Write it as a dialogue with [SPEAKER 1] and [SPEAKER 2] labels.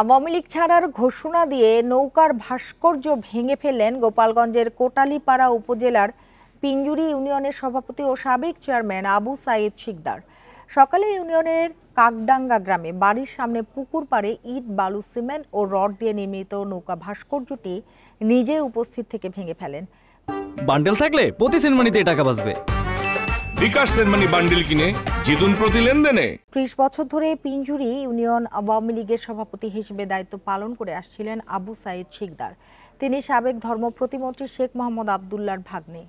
[SPEAKER 1] আওয়ামী লীগ ছাড়ার ঘোষণা দিয়ে নৌকার ভাস্কর্য ভেঙে ফেললেন গোপালগঞ্জের কোটালীপাড়া উপজেলার পিঞ্জুরি ইউনিয়নের সভাপতি ও সাবেক চেয়ারম্যান আবু সাইদ শিকদার। সকালে ইউনিয়নের কাকডাঙ্গা গ্রামে বাড়ির সামনে পুকুর পাড়ে ইট, বালু, সিমেন্ট ও রড দিয়ে নির্মিত নৌকা ভাস্কর্যটি নিজে উপস্থিত থেকে ভেঙে ফেলেন।
[SPEAKER 2] বান্ডেল থাকলে প্রতি সেনমানিতে টাকা বাঁচবে।
[SPEAKER 3] বিকাশ সেনমানি বান্ডেল কিনে জিতুন প্রতি লেনদেনে।
[SPEAKER 1] ৩০ বছর ধরে পিঞ্জুরি ইউনিয়ন আওয়ামী লীগের সভাপতি হিসেবে দায়িত্ব পালন করে আসছিলেন আবু সাইদ শিকদার। তিনি সাবেক ধর্ম প্রতিমন্ত্রী শেখ মোহাম্মদ আবদুল্লাহর ভাগ্নে।